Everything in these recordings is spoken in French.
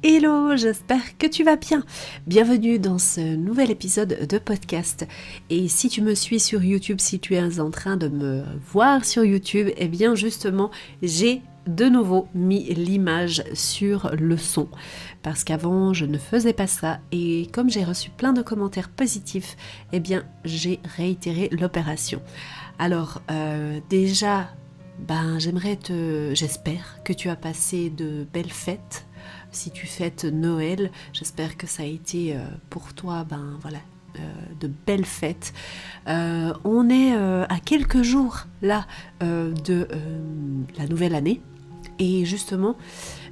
Hello, j'espère que tu vas bien. Bienvenue dans ce nouvel épisode de podcast. Et si tu me suis sur YouTube, si tu es en train de me voir sur YouTube, eh bien justement, j'ai de nouveau mis l'image sur le son. Parce qu'avant, je ne faisais pas ça. Et comme j'ai reçu plein de commentaires positifs, eh bien, j'ai réitéré l'opération. Alors, déjà, j'espère que tu as passé de belles fêtes. Si tu fêtes Noël, j'espère que ça a été pour toi, de belles fêtes. On est à quelques jours là de la nouvelle année. Et justement,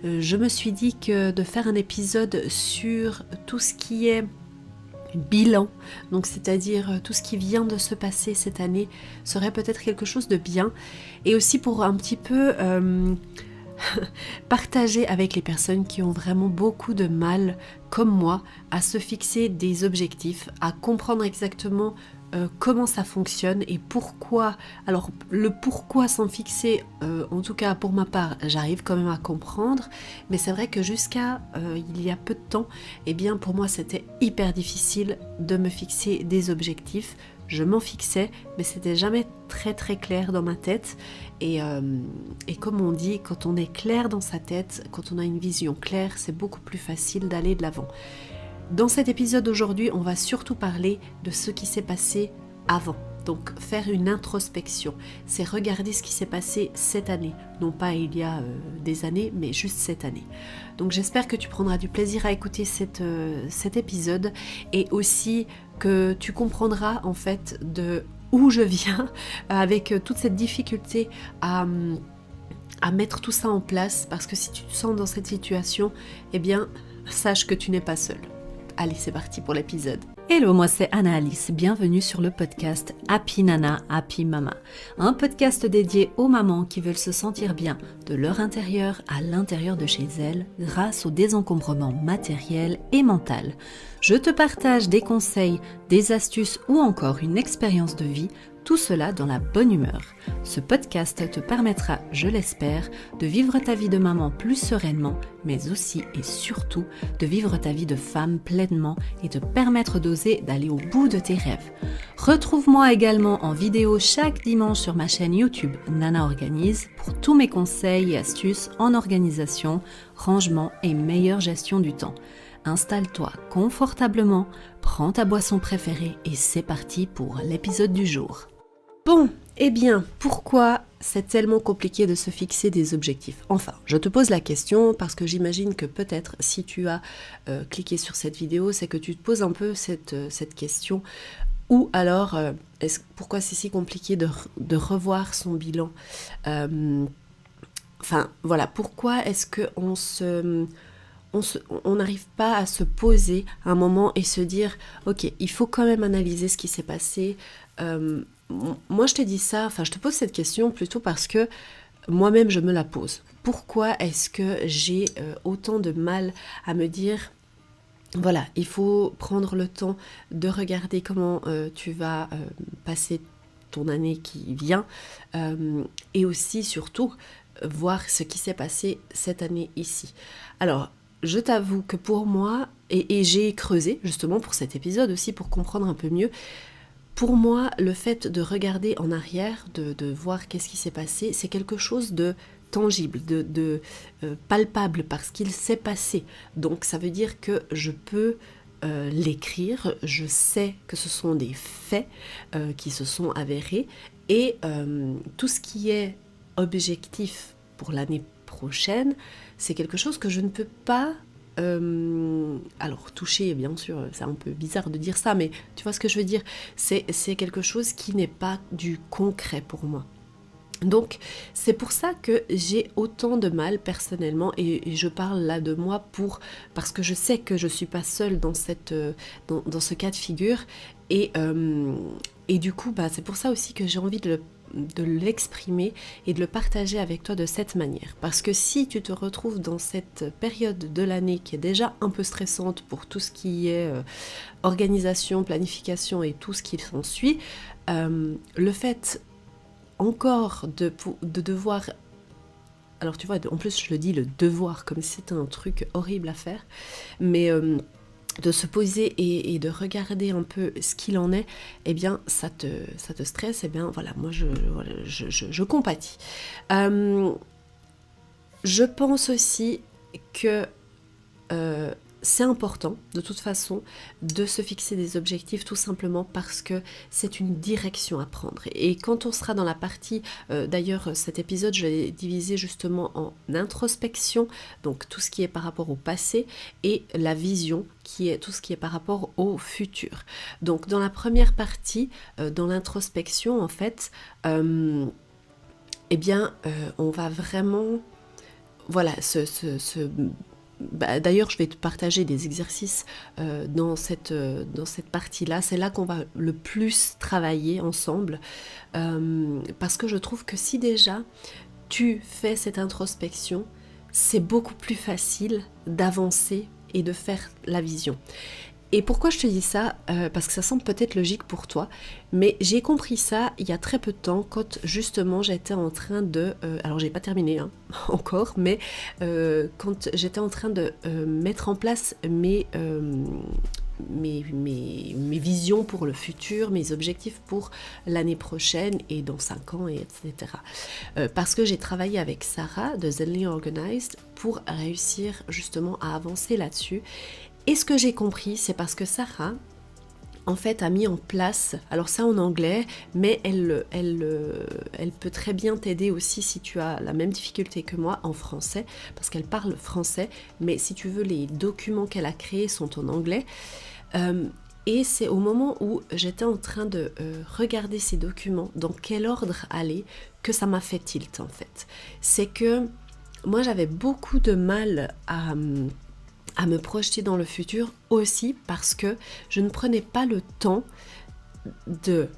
je me suis dit que de faire un épisode sur tout ce qui est bilan, donc c'est-à-dire tout ce qui vient de se passer cette année, serait peut-être quelque chose de bien. Et aussi pour un petit peu partager avec les personnes qui ont vraiment beaucoup de mal, comme moi, à se fixer des objectifs, à comprendre exactement comment ça fonctionne et pourquoi. Alors le pourquoi s'en fixer, en tout cas pour ma part, j'arrive quand même à comprendre, mais c'est vrai que jusqu'à il y a peu de temps, eh bien pour moi c'était hyper difficile de me fixer des objectifs. Je m'en fixais, mais c'était jamais très très clair dans ma tête. Et comme on dit, quand on est clair dans sa tête, quand on a une vision claire, c'est beaucoup plus facile d'aller de l'avant. Dans cet épisode aujourd'hui, on va surtout parler de ce qui s'est passé avant. Donc faire une introspection, c'est regarder ce qui s'est passé cette année. Non pas il y a des années, mais juste cette année. Donc j'espère que tu prendras du plaisir à écouter cet épisode et aussi que tu comprendras en fait de où je viens avec toute cette difficulté à mettre tout ça en place, parce que si tu te sens dans cette situation, eh bien sache que tu n'es pas seul. Allez, c'est parti pour l'épisode. Hello, moi c'est Anna-Alice, bienvenue sur le podcast Happy Nana, Happy Mama. Un podcast dédié aux mamans qui veulent se sentir bien de leur intérieur à l'intérieur de chez elles grâce au désencombrement matériel et mental. Je te partage des conseils, des astuces ou encore une expérience de vie, tout cela dans la bonne humeur. Ce podcast te permettra, je l'espère, de vivre ta vie de maman plus sereinement, mais aussi et surtout de vivre ta vie de femme pleinement et te permettre d'oser d'aller au bout de tes rêves. Retrouve-moi également en vidéo chaque dimanche sur ma chaîne YouTube Nana Organise pour tous mes conseils et astuces en organisation, rangement et meilleure gestion du temps. Installe-toi confortablement, prends ta boisson préférée et c'est parti pour l'épisode du jour. Bon, eh bien, pourquoi c'est tellement compliqué de se fixer des objectifs ? Enfin, je te pose la question parce que j'imagine que peut-être si tu as cliqué sur cette vidéo, c'est que tu te poses un peu cette question. Ou alors, pourquoi c'est si compliqué de revoir son bilan ? Pourquoi est-ce qu'on n'arrive pas à se poser un moment et se dire « Ok, il faut quand même analyser ce qui s'est passé. » Moi, je te pose cette question plutôt parce que moi-même, je me la pose. Pourquoi est-ce que j'ai autant de mal à me dire « Voilà, il faut prendre le temps de regarder comment tu vas passer ton année qui vient et aussi, surtout, voir ce qui s'est passé cette année ici. » Alors, je t'avoue que pour moi, et j'ai creusé justement pour cet épisode aussi pour comprendre un peu mieux, pour moi, le fait de regarder en arrière, de voir qu'est-ce qui s'est passé, c'est quelque chose de tangible, de palpable parce qu'il s'est passé. Donc ça veut dire que je peux l'écrire, je sais que ce sont des faits qui se sont avérés et tout ce qui est objectif pour l'année prochaine, c'est quelque chose que je ne peux pas toucher, bien sûr, c'est un peu bizarre de dire ça, mais tu vois ce que je veux dire, c'est quelque chose qui n'est pas du concret pour moi. Donc c'est pour ça que j'ai autant de mal personnellement et je parle là de moi parce que je sais que je suis pas seule dans ce cas de figure et du coup c'est pour ça aussi que j'ai envie de l'exprimer et de le partager avec toi de cette manière. Parce que si tu te retrouves dans cette période de l'année qui est déjà un peu stressante pour tout ce qui est organisation, planification et tout ce qui s'ensuit, le fait encore de devoir alors tu vois, en plus je le dis le devoir, comme si c'était un truc horrible à faire, mais de se poser et de regarder un peu ce qu'il en est, eh bien ça te stresse, eh bien voilà, moi je compatis. Je pense aussi que c'est important, de toute façon, de se fixer des objectifs tout simplement parce que c'est une direction à prendre. Et quand on sera dans la partie, d'ailleurs cet épisode je l'ai divisé justement en introspection, donc tout ce qui est par rapport au passé, et la vision qui est tout ce qui est par rapport au futur. Donc dans la première partie, dans l'introspection en fait, eh bien on va vraiment... Voilà, d'ailleurs, je vais te partager des exercices dans cette partie-là. C'est là qu'on va le plus travailler ensemble. Parce que je trouve que si déjà tu fais cette introspection, c'est beaucoup plus facile d'avancer et de faire la vision. Et pourquoi je te dis ça? Parce que ça semble peut-être logique pour toi, mais j'ai compris ça il y a très peu de temps quand justement j'étais en train de... alors j'ai pas terminé encore, mais quand j'étais en train de mettre en place mes visions pour le futur, mes objectifs pour l'année prochaine et dans 5 ans, etc. Parce que j'ai travaillé avec Sarah de Zenly Organized pour réussir justement à avancer là-dessus. Et ce que j'ai compris, c'est parce que Sarah, en fait, a mis en place, alors ça en anglais, mais elle peut très bien t'aider aussi si tu as la même difficulté que moi en français, parce qu'elle parle français, mais si tu veux, les documents qu'elle a créés sont en anglais. Et c'est au moment où j'étais en train de regarder ces documents, dans quel ordre aller, que ça m'a fait tilt en fait. C'est que moi j'avais beaucoup de mal à me projeter dans le futur aussi parce que je ne prenais pas le temps de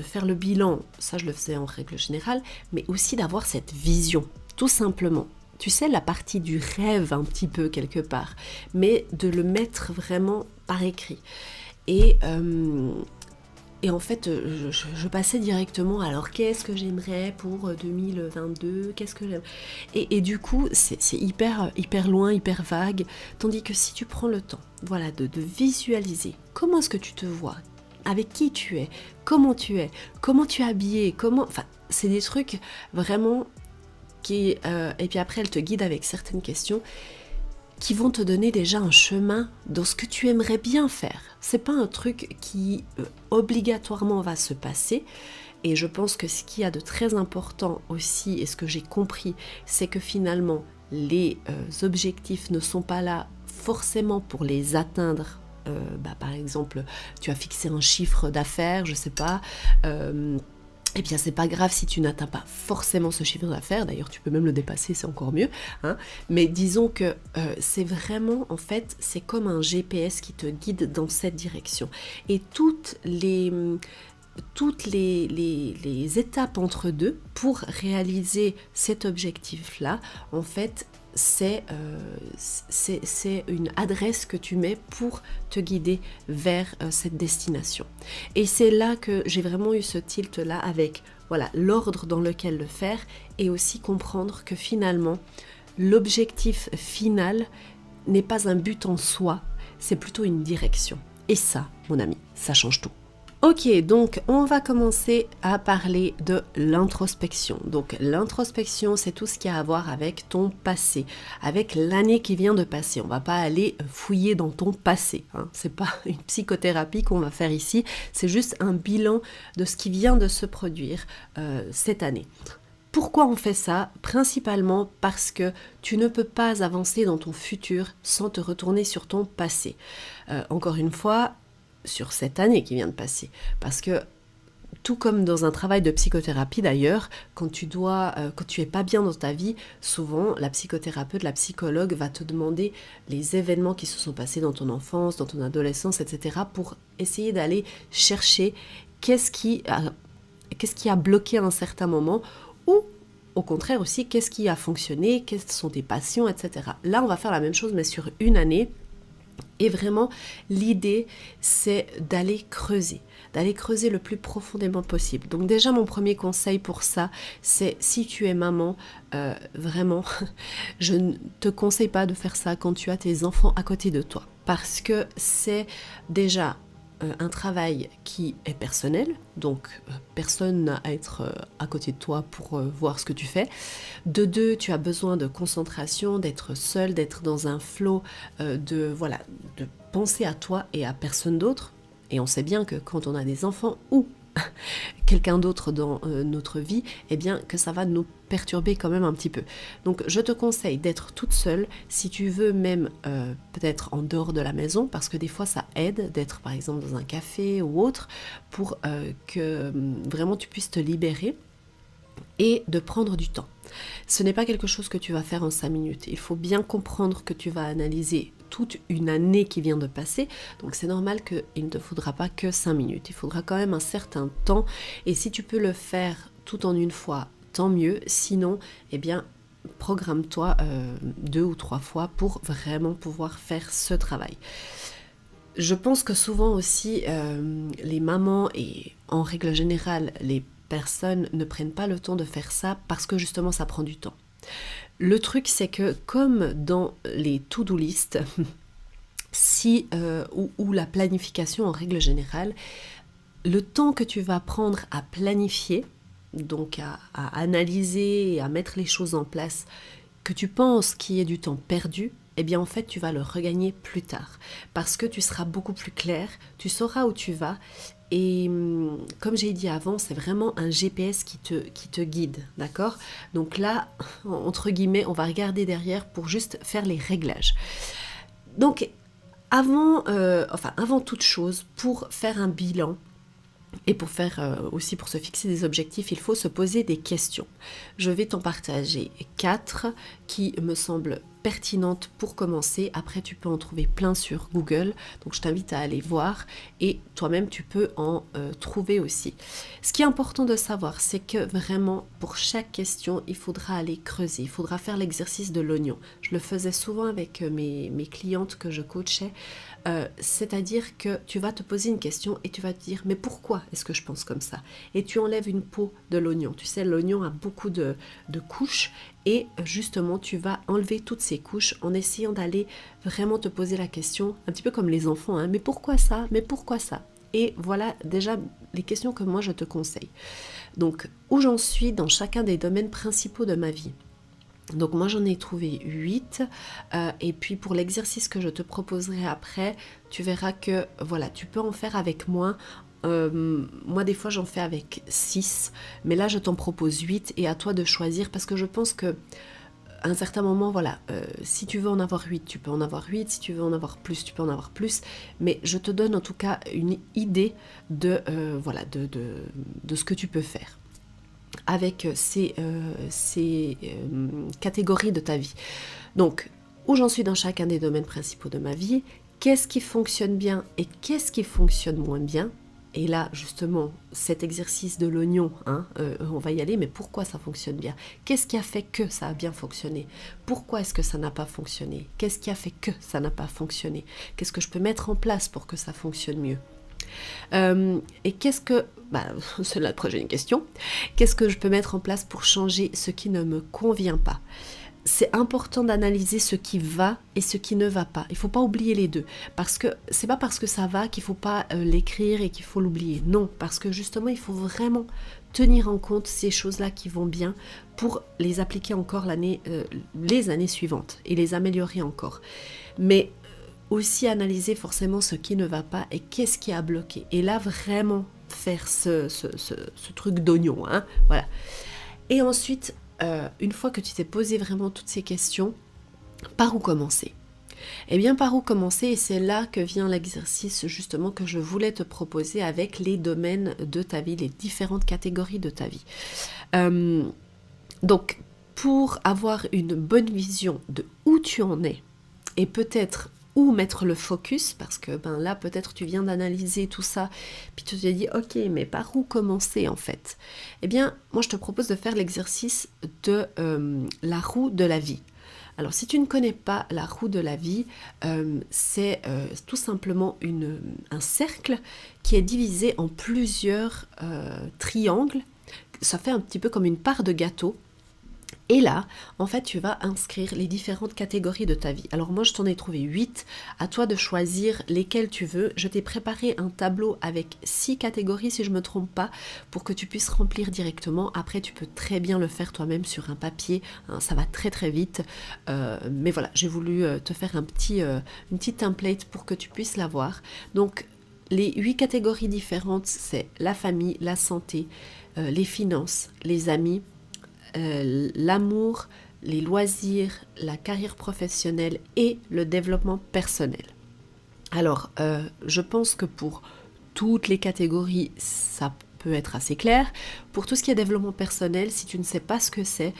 faire le bilan, ça je le faisais en règle générale, mais aussi d'avoir cette vision, tout simplement. Tu sais, la partie du rêve un petit peu quelque part, mais de le mettre vraiment par écrit. Et en fait, je passais directement, alors qu'est-ce que j'aimerais pour 2022, qu'est-ce que j'aime... Et du coup, c'est hyper loin, hyper vague, tandis que si tu prends le temps, voilà, de visualiser, comment est-ce que tu te vois, avec qui tu es, comment tu es habillé, enfin, c'est des trucs vraiment qui... et puis après, elle te guide avec certaines questions qui vont te donner déjà un chemin dans ce que tu aimerais bien faire. C'est pas un truc qui obligatoirement va se passer. Et je pense que ce qu'il y a de très important aussi, et ce que j'ai compris, c'est que finalement, les objectifs ne sont pas là forcément pour les atteindre. Par exemple, tu as fixé un chiffre d'affaires, je sais pas... eh bien, c'est pas grave si tu n'atteins pas forcément ce chiffre d'affaires, d'ailleurs tu peux même le dépasser, c'est encore mieux, hein. Mais disons que c'est vraiment, en fait, c'est comme un GPS qui te guide dans cette direction. Et toutes les étapes entre deux pour réaliser cet objectif-là, en fait, c'est une adresse que tu mets pour te guider vers cette destination. Et c'est là que j'ai vraiment eu ce tilt-là avec voilà, l'ordre dans lequel le faire et aussi comprendre que finalement, l'objectif final n'est pas un but en soi, c'est plutôt une direction. Et ça, mon ami, ça change tout. Ok, donc on va commencer à parler de l'introspection. Donc l'introspection, c'est tout ce qui a à voir avec ton passé, avec l'année qui vient de passer. On va pas aller fouiller dans ton passé, hein. C'est pas une psychothérapie qu'on va faire ici, c'est juste un bilan de ce qui vient de se produire cette année. Pourquoi on fait ça? Principalement parce que tu ne peux pas avancer dans ton futur sans te retourner sur ton passé. Encore une fois, sur cette année qui vient de passer. Parce que, tout comme dans un travail de psychothérapie d'ailleurs, quand tu es pas bien dans ta vie, souvent la psychothérapeute, la psychologue va te demander les événements qui se sont passés dans ton enfance, dans ton adolescence, etc. pour essayer d'aller chercher qu'est-ce qui a bloqué à un certain moment ou au contraire aussi qu'est-ce qui a fonctionné, quelles sont tes passions, etc. Là on va faire la même chose mais sur une année. Et vraiment, l'idée, c'est d'aller creuser le plus profondément possible. Donc déjà, mon premier conseil pour ça, c'est si tu es maman, vraiment, je ne te conseille pas de faire ça quand tu as tes enfants à côté de toi. Parce que c'est déjà un travail qui est personnel, donc personne n'a à être à côté de toi pour voir ce que tu fais. De deux, tu as besoin de concentration, d'être seul, d'être dans un flow, de penser à toi et à personne d'autre. Et on sait bien que quand on a des enfants ou quelqu'un d'autre dans notre vie, eh bien que ça va nous perturber quand même un petit peu. Donc je te conseille d'être toute seule, si tu veux même peut-être en dehors de la maison, parce que des fois ça aide d'être par exemple dans un café ou autre, pour que vraiment tu puisses te libérer et de prendre du temps. Ce n'est pas quelque chose que tu vas faire en 5 minutes. Il faut bien comprendre que tu vas analyser toute une année qui vient de passer. Donc c'est normal qu'il ne te faudra pas que 5 minutes. Il faudra quand même un certain temps. Et si tu peux le faire tout en une fois, tant mieux. Sinon, eh bien, programme-toi 2 ou 3 fois pour vraiment pouvoir faire ce travail. Je pense que souvent aussi, les mamans et en règle générale, les personnes ne prennent pas le temps de faire ça parce que justement ça prend du temps. Le truc c'est que comme dans les to-do list, ou la planification en règle générale, le temps que tu vas prendre à planifier, donc à analyser et à mettre les choses en place, que tu penses qu'il y ait du temps perdu, eh bien en fait tu vas le regagner plus tard parce que tu seras beaucoup plus clair, tu sauras où tu vas. Et comme j'ai dit avant, c'est vraiment un GPS qui te guide, d'accord? Donc là, entre guillemets, on va regarder derrière pour juste faire les réglages. Donc, avant toute chose, pour faire un bilan, et pour aussi pour se fixer des objectifs, il faut se poser des questions. Je vais t'en partager 4 qui me semblent pertinentes pour commencer. Après, tu peux en trouver plein sur Google, donc je t'invite à aller voir et toi-même tu peux en trouver aussi. Ce qui est important de savoir, c'est que vraiment pour chaque question, il faudra aller creuser, il faudra faire l'exercice de l'oignon. Je le faisais souvent avec mes clientes que je coachais. C'est-à-dire que tu vas te poser une question et tu vas te dire mais pourquoi est-ce que je pense comme ça? Et tu enlèves une peau de l'oignon. Tu sais, l'oignon a beaucoup de couches et justement tu vas enlever toutes ces couches en essayant d'aller vraiment te poser la question, un petit peu comme les enfants, hein, mais pourquoi ça? Mais pourquoi ça? Et voilà déjà les questions que moi je te conseille. Donc où j'en suis dans chacun des domaines principaux de ma vie. Donc moi j'en ai trouvé 8 et puis pour l'exercice que je te proposerai après, tu verras que voilà, tu peux en faire avec moins. Moi des fois j'en fais avec 6, mais là je t'en propose 8 et à toi de choisir parce que je pense que à un certain moment, voilà, si tu veux en avoir 8, tu peux en avoir 8, si tu veux en avoir plus, tu peux en avoir plus, mais je te donne en tout cas une idée de ce que tu peux faire avec ces catégories de ta vie. Donc, où j'en suis dans chacun des domaines principaux de ma vie, qu'est-ce qui fonctionne bien et qu'est-ce qui fonctionne moins bien. Et là, justement, cet exercice de l'oignon, on va y aller, mais pourquoi ça fonctionne bien? Qu'est-ce qui a fait que ça a bien fonctionné? Pourquoi est-ce que ça n'a pas fonctionné? Qu'est-ce qui a fait que ça n'a pas fonctionné? Qu'est-ce que je peux mettre en place pour que ça fonctionne mieux? Et c'est la prochaine question. Qu'est-ce que je peux mettre en place pour changer ce qui ne me convient pas? C'est important d'analyser ce qui va et ce qui ne va pas. Il ne faut pas oublier les deux. Parce que c'est pas parce que ça va qu'il ne faut pas l'écrire et qu'il faut l'oublier. Non, parce que justement, il faut vraiment tenir en compte ces choses-là qui vont bien pour les appliquer encore les années suivantes et les améliorer encore. Mais aussi analyser forcément ce qui ne va pas et qu'est-ce qui a bloqué. Et là, vraiment faire ce truc d'oignon. Voilà. Et ensuite, une fois que tu t'es posé vraiment toutes ces questions, par où commencer? Eh bien, par où commencer? Et c'est là que vient l'exercice justement que je voulais te proposer avec les domaines de ta vie, les différentes catégories de ta vie. Donc, pour avoir une bonne vision de où tu en es et peut-être où mettre le focus, parce que là peut-être tu viens d'analyser tout ça, puis tu te dis ok, mais par où commencer en fait? Eh bien moi je te propose de faire l'exercice de la roue de la vie. Alors si tu ne connais pas la roue de la vie, c'est tout simplement un cercle qui est divisé en plusieurs triangles. Ça fait un petit peu comme une part de gâteau. Et là, en fait, tu vas inscrire les différentes catégories de ta vie. Alors moi, je t'en ai trouvé 8. À toi de choisir lesquelles tu veux. Je t'ai préparé un tableau avec 6 catégories, si je ne me trompe pas, pour que tu puisses remplir directement. Après, tu peux très bien le faire toi-même sur un papier. Hein, ça va très très vite. Mais voilà, j'ai voulu te faire une petite template pour que tu puisses l'avoir. Donc, les 8 catégories différentes, c'est la famille, la santé, les finances, les amis, l'amour, les loisirs, la carrière professionnelle et le développement personnel. Alors, je pense que pour toutes les catégories, ça peut être assez clair. Pour tout ce qui est développement personnel, si tu ne sais pas ce que c'est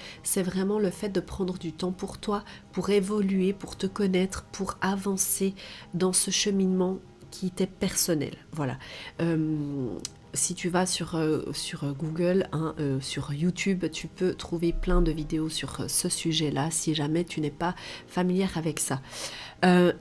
vraiment le fait de prendre du temps pour toi, pour évoluer, pour te connaître, pour avancer dans ce cheminement qui t'est personnel. Voilà. Si tu vas sur Google, sur YouTube, tu peux trouver plein de vidéos sur ce sujet-là, si jamais tu n'es pas familière avec ça.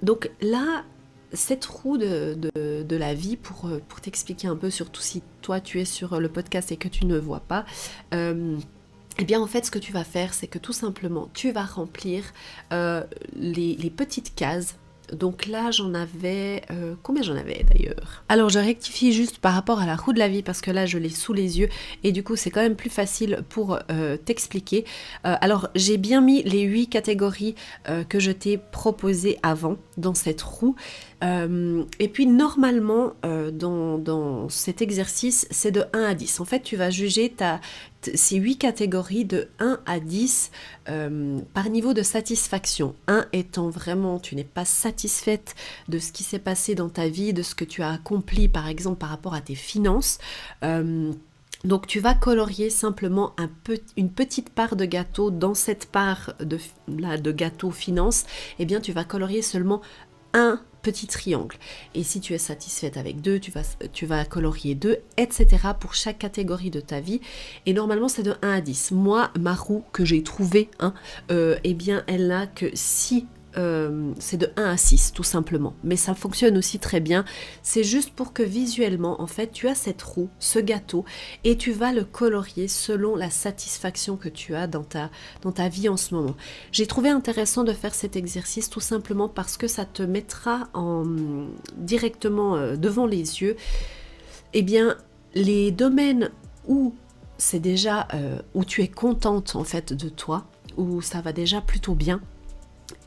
Donc là, cette roue de la vie, pour t'expliquer un peu, surtout si toi tu es sur le podcast et que tu ne vois pas, eh bien en fait ce que tu vas faire, c'est que tout simplement tu vas remplir les petites cases. Donc là j'en avais, combien j'en avais d'ailleurs? Alors je rectifie juste par rapport à la roue de la vie parce que là je l'ai sous les yeux et du coup c'est quand même plus facile pour t'expliquer. Alors j'ai bien mis les 8 catégories que je t'ai proposées avant dans cette roue. Et puis normalement dans cet exercice c'est de 1 à 10. En fait tu vas juger ces 8 catégories de 1 à 10 par niveau de satisfaction. 1 étant vraiment tu n'es pas satisfaite de ce qui s'est passé dans ta vie, de ce que tu as accompli par exemple par rapport à tes finances. Donc tu vas colorier simplement une petite part de gâteau. Dans cette part de gâteau finance, eh bien tu vas colorier seulement un petit triangle. Et si tu es satisfaite avec 2, tu vas colorier 2, etc. pour chaque catégorie de ta vie. Et normalement, c'est de 1 à 10. Moi, ma roue que j'ai trouvée, eh bien, elle n'a que 6. C'est de 1 à 6 tout simplement, mais ça fonctionne aussi très bien. C'est juste pour que visuellement en fait tu as cette roue, ce gâteau, et tu vas le colorier selon la satisfaction que tu as dans ta vie en ce moment. J'ai trouvé intéressant de faire cet exercice tout simplement parce que ça te mettra directement devant les yeux eh bien les domaines où c'est déjà où tu es contente en fait de toi, où ça va déjà plutôt bien,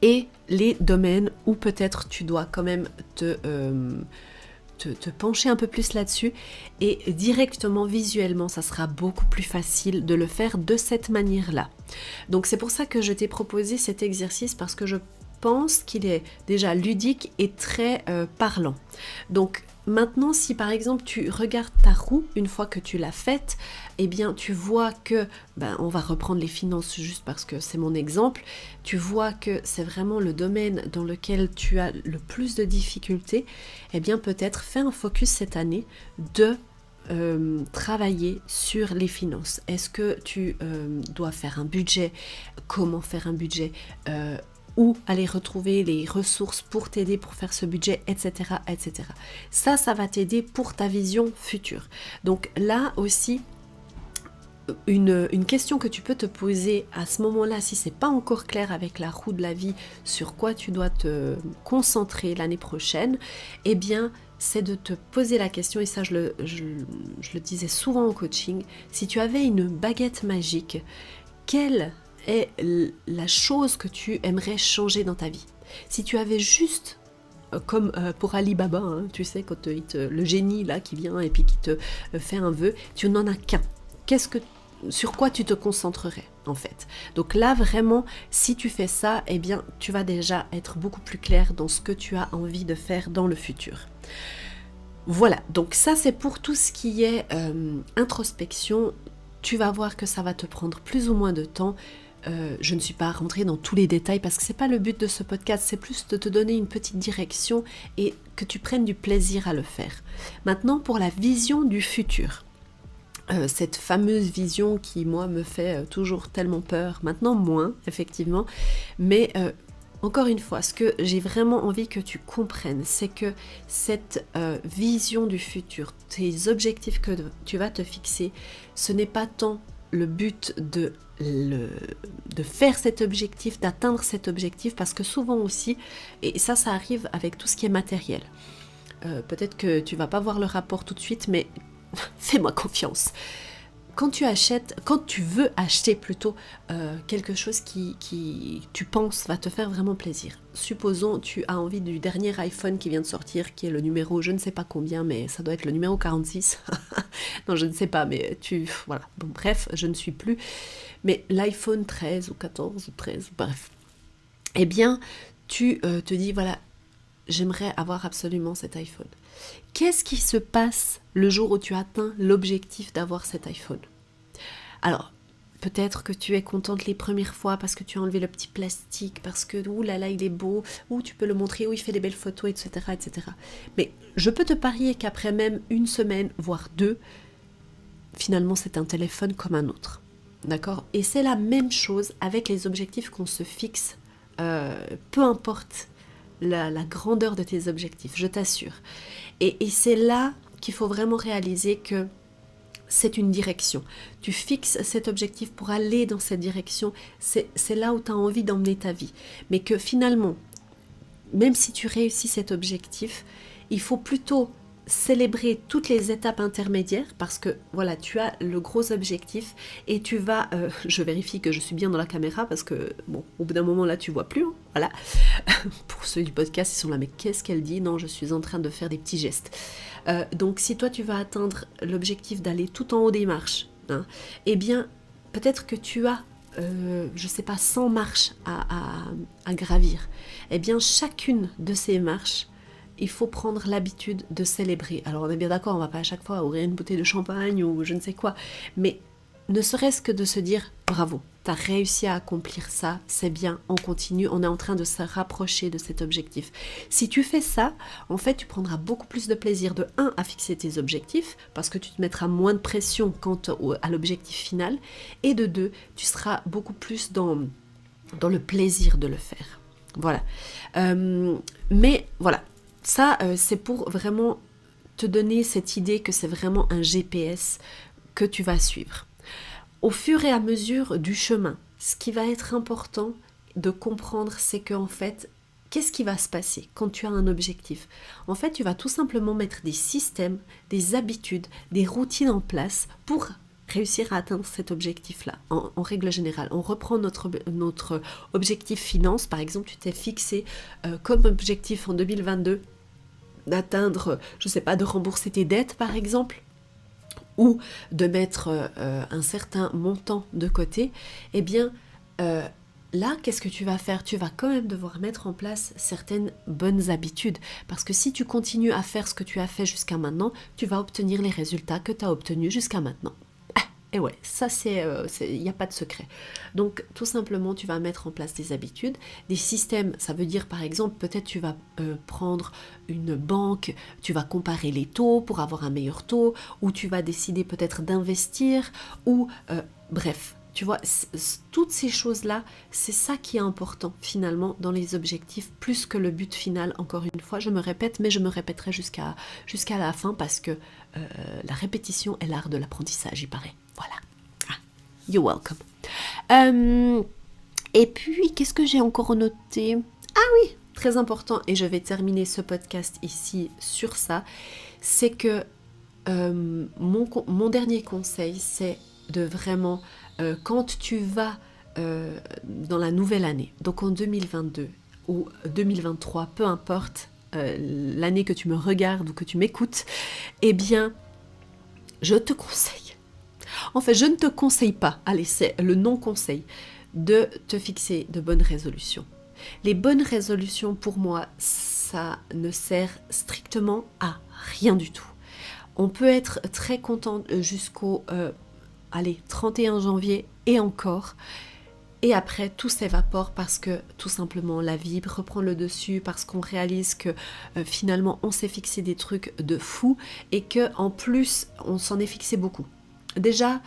et les domaines où peut-être tu dois quand même te pencher un peu plus là-dessus, et directement visuellement ça sera beaucoup plus facile de le faire de cette manière-là. Donc c'est pour ça que je t'ai proposé cet exercice, parce que je pense qu'il est déjà ludique et très parlant. Donc maintenant, si par exemple tu regardes ta roue une fois que tu l'as faite, eh bien tu vois que, on va reprendre les finances juste parce que c'est mon exemple, tu vois que c'est vraiment le domaine dans lequel tu as le plus de difficultés, eh bien peut-être fais un focus cette année de travailler sur les finances. Est-ce que tu dois faire un budget? Comment faire un budget? Où aller retrouver les ressources pour t'aider pour faire ce budget, etc. etc. Ça va t'aider pour ta vision future. Donc là aussi, une question que tu peux te poser à ce moment-là, si c'est pas encore clair avec la roue de la vie, sur quoi tu dois te concentrer l'année prochaine, eh bien, c'est de te poser la question, et ça je le disais souvent en coaching, si tu avais une baguette magique, quelle est la chose que tu aimerais changer dans ta vie? Si tu avais juste, comme pour Ali Baba, tu sais, quand le génie là qui vient et puis qui te fait un vœu, tu n'en as qu'un. Sur quoi tu te concentrerais en fait? Donc là vraiment, si tu fais ça, eh bien tu vas déjà être beaucoup plus clair dans ce que tu as envie de faire dans le futur. Voilà, donc ça c'est pour tout ce qui est introspection. Tu vas voir que ça va te prendre plus ou moins de temps. Je ne suis pas rentrée dans tous les détails parce que c'est pas le but de ce podcast, c'est plus de te donner une petite direction et que tu prennes du plaisir à le faire. Maintenant, pour la vision du futur. cette fameuse vision qui, moi, me fait toujours tellement peur, maintenant moins, effectivement, mais encore une fois, ce que j'ai vraiment envie que tu comprennes, c'est que cette vision du futur, tes objectifs que tu vas te fixer, ce n'est pas tant le but de faire cet objectif, d'atteindre cet objectif, parce que souvent aussi, et ça arrive avec tout ce qui est matériel, peut-être que tu vas pas voir le rapport tout de suite, mais fais-moi confiance. Quand tu veux acheter plutôt quelque chose qui tu penses va te faire vraiment plaisir. Supposons tu as envie du dernier iPhone qui vient de sortir, qui est le numéro je ne sais pas combien, mais ça doit être le numéro 46. Non, je ne sais pas, mais voilà. Bon, bref, je ne suis plus. Mais l'iPhone 13 ou 14 ou 13, bref. Eh bien, tu te dis, voilà, j'aimerais avoir absolument cet iPhone. Qu'est-ce qui se passe le jour où tu atteins l'objectif d'avoir cet iPhone? Alors, peut-être que tu es contente les premières fois parce que tu as enlevé le petit plastique, parce que, ouh là là, il est beau, ou tu peux le montrer, ou il fait des belles photos, etc., etc. Mais je peux te parier qu'après même une semaine, voire deux, finalement, c'est un téléphone comme un autre. D'accord? Et c'est la même chose avec les objectifs qu'on se fixe, peu importe la grandeur de tes objectifs, je t'assure. Et c'est là qu'il faut vraiment réaliser que c'est une direction. Tu fixes cet objectif pour aller dans cette direction, c'est là où tu as envie d'emmener ta vie. Mais que finalement, même si tu réussis cet objectif, il faut plutôt célébrer toutes les étapes intermédiaires parce que voilà, tu as le gros objectif et tu vas, je vérifie que je suis bien dans la caméra parce que bon, au bout d'un moment là tu vois plus, hein, voilà. Pour ceux du podcast ils sont là, mais qu'est-ce qu'elle dit? Non, je suis en train de faire des petits gestes. Donc si toi tu vas atteindre l'objectif d'aller tout en haut des marches, hein, eh bien peut-être que tu as je sais pas 100 marches à gravir. Eh bien chacune de ces marches, il faut prendre l'habitude de célébrer. Alors on est bien d'accord, on va pas à chaque fois ouvrir une bouteille de champagne ou je ne sais quoi, mais ne serait-ce que de se dire bravo, t'as réussi à accomplir ça, c'est bien, on continue, on est en train de se rapprocher de cet objectif. Si tu fais ça, en fait tu prendras beaucoup plus de plaisir de 1 à fixer tes objectifs, parce que tu te mettras moins de pression quant à l'objectif final, et de 2, tu seras beaucoup plus dans le plaisir de le faire. Voilà. Mais voilà. Ça, c'est pour vraiment te donner cette idée que c'est vraiment un GPS que tu vas suivre. Au fur et à mesure du chemin, ce qui va être important de comprendre, c'est qu'en fait, qu'est-ce qui va se passer quand tu as un objectif? En fait, tu vas tout simplement mettre des systèmes, des habitudes, des routines en place pour réussir à atteindre cet objectif-là, en règle générale. On reprend notre objectif finance, par exemple, tu t'es fixé comme objectif en 2022 d'atteindre, je sais pas, de rembourser tes dettes par exemple, ou de mettre un certain montant de côté, eh bien là, qu'est-ce que tu vas faire? Tu vas quand même devoir mettre en place certaines bonnes habitudes, parce que si tu continues à faire ce que tu as fait jusqu'à maintenant, tu vas obtenir les résultats que tu as obtenus jusqu'à maintenant. Et ouais, ça il n'y a pas de secret. Donc tout simplement, tu vas mettre en place des habitudes, des systèmes, ça veut dire par exemple, peut-être tu vas prendre une banque, tu vas comparer les taux pour avoir un meilleur taux, ou tu vas décider peut-être d'investir, ou bref, tu vois, toutes ces choses-là, c'est ça qui est important finalement dans les objectifs, plus que le but final, encore une fois, je me répète, mais je me répéterai jusqu'à la fin, parce que la répétition est l'art de l'apprentissage, il paraît. Voilà. Ah, you're welcome. Et puis, qu'est-ce que j'ai encore noté? Ah oui, très important, et je vais terminer ce podcast ici sur ça, c'est que mon dernier conseil, c'est de vraiment, quand tu vas dans la nouvelle année, donc en 2022 ou 2023, peu importe l'année que tu me regardes ou que tu m'écoutes, eh bien, je te conseille, en fait, je ne te conseille pas, allez, c'est le non-conseil, de te fixer de bonnes résolutions. Les bonnes résolutions, pour moi, ça ne sert strictement à rien du tout. On peut être très content jusqu'au 31 janvier et encore, et après tout s'évapore parce que tout simplement la vie reprend le dessus, parce qu'on réalise que finalement on s'est fixé des trucs de fou et que en plus on s'en est fixé beaucoup. Déjà,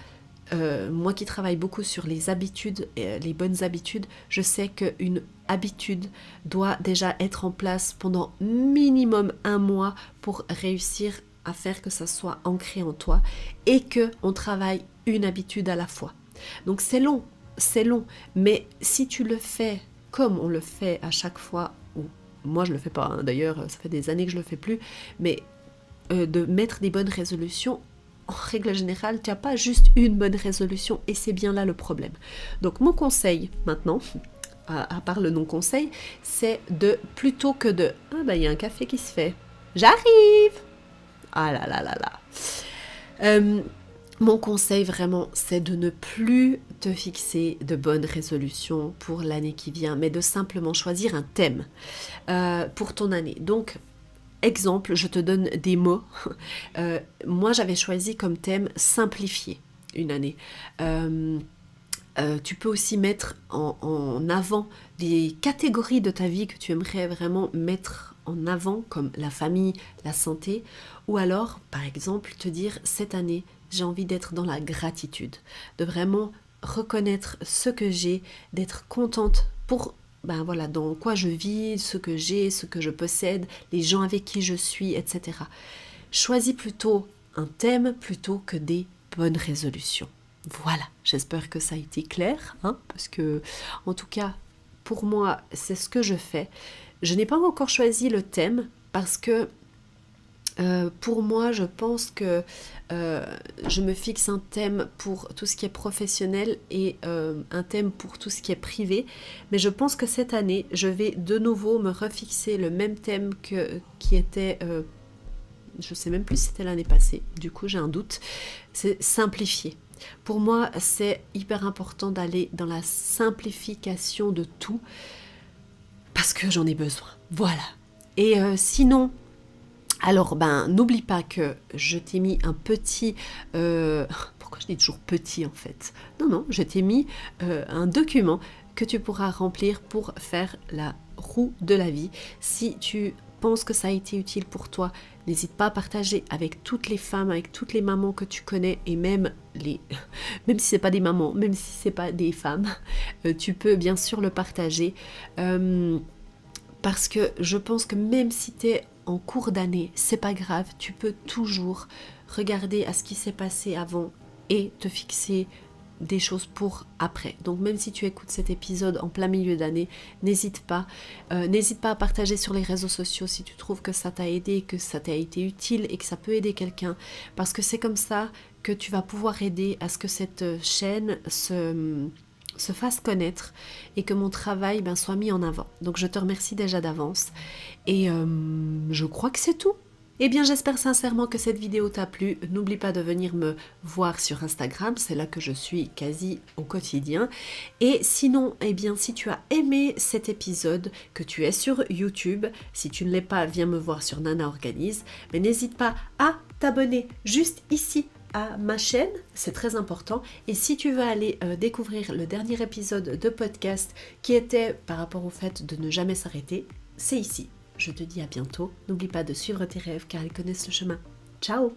moi qui travaille beaucoup sur les habitudes, les bonnes habitudes, je sais qu'une habitude doit déjà être en place pendant minimum 1 mois pour réussir à faire que ça soit ancré en toi et qu'on travaille une habitude à la fois. Donc c'est long, mais si tu le fais comme on le fait à chaque fois, ou moi je le fais pas, hein, d'ailleurs ça fait des années que je le fais plus, mais de mettre des bonnes résolutions, en règle générale, tu n'as pas juste une bonne résolution et c'est bien là le problème. Donc mon conseil maintenant, à part le non-conseil, c'est de, plutôt que de « Ah ben il y a un café qui se fait, j'arrive !» Ah là là là là. Mon conseil vraiment, c'est de ne plus te fixer de bonnes résolutions pour l'année qui vient, mais de simplement choisir un thème pour ton année. Donc, exemple, je te donne des mots. Moi, j'avais choisi comme thème simplifier une année. Tu peux aussi mettre en avant des catégories de ta vie que tu aimerais vraiment mettre en avant, comme la famille, la santé, ou alors, par exemple, te dire cette année, j'ai envie d'être dans la gratitude, de vraiment reconnaître ce que j'ai, d'être contente pour dans quoi je vis, ce que j'ai, ce que je possède, les gens avec qui je suis, etc. Choisis plutôt un thème plutôt que des bonnes résolutions. Voilà, j'espère que ça a été clair, parce que, en tout cas, pour moi, c'est ce que je fais. Je n'ai pas encore choisi le thème parce que pour moi, je pense que je me fixe un thème pour tout ce qui est professionnel et un thème pour tout ce qui est privé. Mais je pense que cette année, je vais de nouveau me refixer le même thème qui était... je ne sais même plus si c'était l'année passée. Du coup, j'ai un doute. C'est simplifier. Pour moi, c'est hyper important d'aller dans la simplification de tout parce que j'en ai besoin. Voilà. Et sinon... Alors, n'oublie pas que je t'ai mis un petit... pourquoi je dis toujours petit en fait? Non, je t'ai mis un document que tu pourras remplir pour faire la roue de la vie. Si tu penses que ça a été utile pour toi, n'hésite pas à partager avec toutes les femmes, avec toutes les mamans que tu connais et même même si c'est pas des mamans, même si c'est pas des femmes, tu peux bien sûr le partager. Parce que je pense que même si tu es en cours d'année, c'est pas grave, tu peux toujours regarder à ce qui s'est passé avant et te fixer des choses pour après. Donc même si tu écoutes cet épisode en plein milieu d'année, n'hésite pas à partager sur les réseaux sociaux si tu trouves que ça t'a aidé, que ça t'a été utile et que ça peut aider quelqu'un, parce que c'est comme ça que tu vas pouvoir aider à ce que cette chaîne se fasse connaître et que mon travail soit mis en avant. Donc je te remercie déjà d'avance et je crois que c'est tout. Eh bien j'espère sincèrement que cette vidéo t'a plu. N'oublie pas de venir me voir sur Instagram, c'est là que je suis quasi au quotidien. Et sinon, eh bien si tu as aimé cet épisode, que tu es sur YouTube, si tu ne l'es pas, viens me voir sur Nana Organise, mais n'hésite pas à t'abonner juste ici à ma chaîne, c'est très important. Et si tu veux aller découvrir le dernier épisode de podcast qui était par rapport au fait de ne jamais s'arrêter, c'est ici. Je te dis à bientôt. N'oublie pas de suivre tes rêves car ils connaissent le chemin. Ciao!